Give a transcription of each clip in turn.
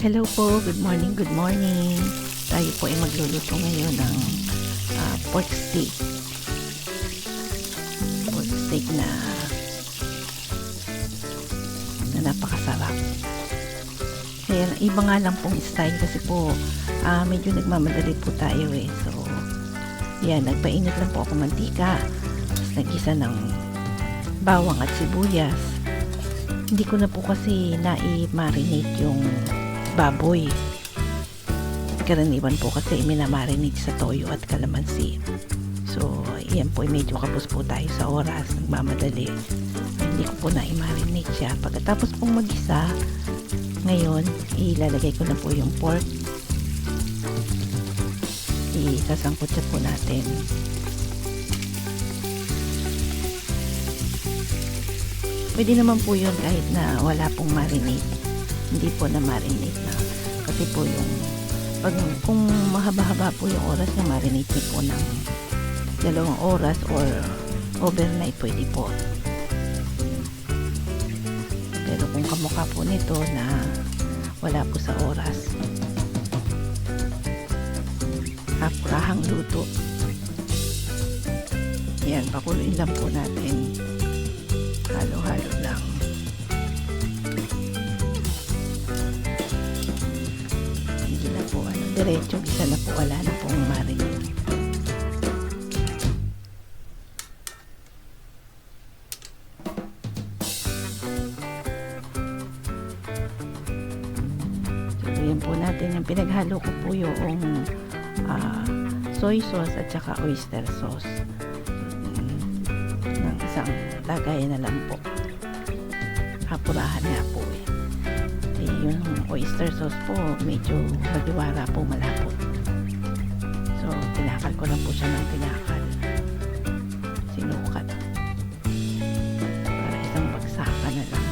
Hello po, good morning, good morning. Tayo po ay magluluto ngayon ng pork steak. Pork steak na napakasarap. Kaya iba nga lang pong style kasi po medyo nagmamadali po tayo eh. So, yan, nagpainit lang po ako mantika. Tapos nagisa ng bawang at sibuyas. Hindi ko na po kasi na-marinate yung baboy. Karaniwan po kasi minamarinate sa toyo at kalamansi. So, yan po, medyo kapos po tayo sa oras, nagmamadali. Hindi ko po na-marinate siya. Pagkatapos pong magisa, ngayon, ilalagay ko na po yung pork. Isasangkot siya po natin. Pwede naman po yun kahit na wala pong marinate. Hindi po na marinate na. Kasi po yung kung mahaba-haba po yung oras na marinate niyo po ng 2 oras or overnight pwede po. Pero kung kamukha po nito na wala po sa oras, hapurahang luto. Yan, pakuluin lang po natin. Halo-halo lang. Hindi na po diretso isa na po, wala na pong marinate. So yan po natin, yung pinaghalo ko po yung soy sauce at saka oyster sauce. Ng isang lagayan na lang po. Hapurahan nga po eh. Yung oyster sauce po medyo magiwara po, malapot. So tinakal ko lang po siya ng tinakal. Sinukat. Para isang bagsakan na lang.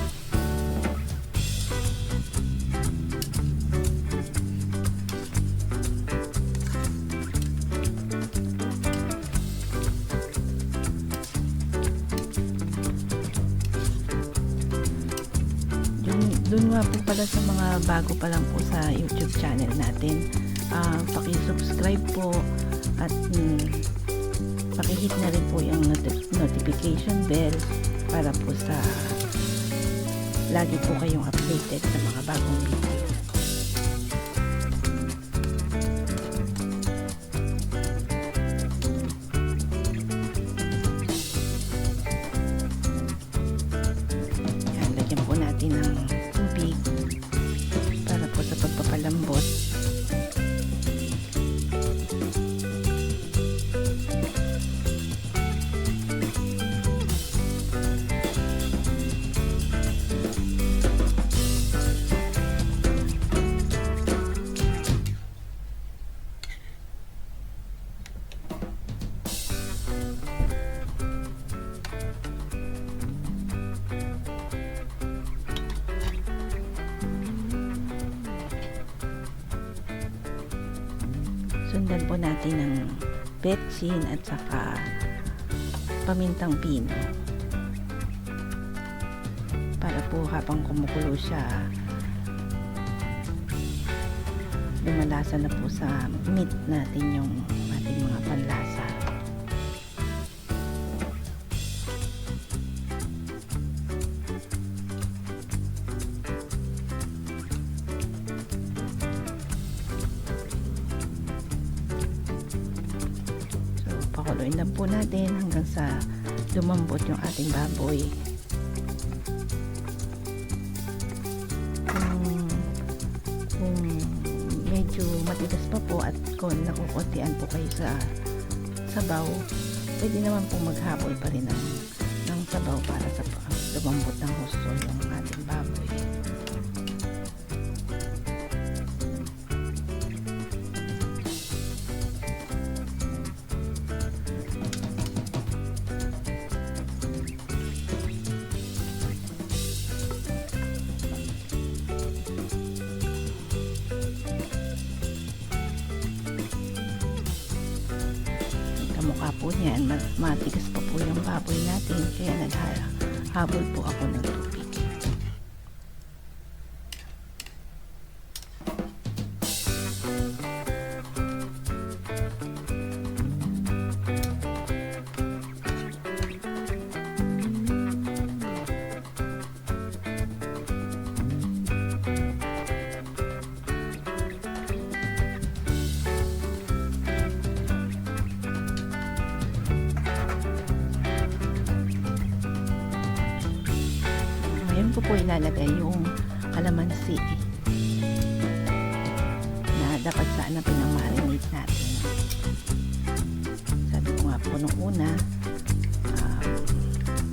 Doon nga po pala sa mga bago pa lang po sa YouTube channel natin, paki-subscribe po at paki-hit na rin po yung notification bell para po sa lagi po kayong updated sa mga bagong video. Yan, lagyan po natin ng tubig para po sa pagpapalambot. Sundan po natin ng betsin at saka pamintang pino para po habang kumukulo siya, lumalasa na po sa meat natin yung ating mga panlasa. Pakuluin lang po natin hanggang sa lumambot yung ating baboy. Kung medyo matigas pa po at kung nakukuntian po kayo sa sabaw, pwede naman po maghabol pa rin ng sabaw para sa lumambot ng husto yung ating baboy. Kamukha po niyan, matigas pa po yung baboy natin, kaya naghabol po ako ng tubig. po ilalagay yung kalamansi na dapat sana pinamarinate natin. Sabi ko nga po nung una,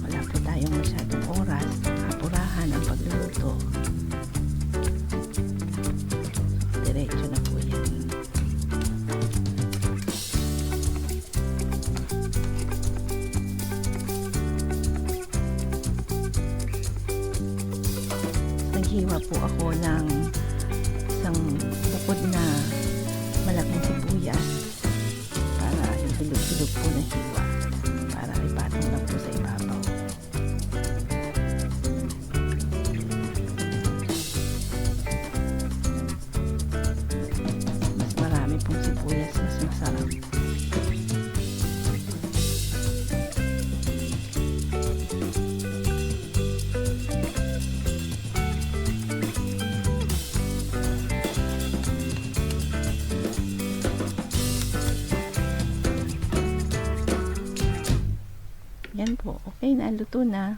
wala po tayong masyadong oras, apurahan ang pagluluto. Diretso na po yan. Naghiwa po ako ng isang bukod na malaking sibuyas para yung tulog-tulog po na hiwa para ipatong lang po sa ibabaw. Mas marami pong sibuyas, mas masarap. Yan po, okay na, luto na.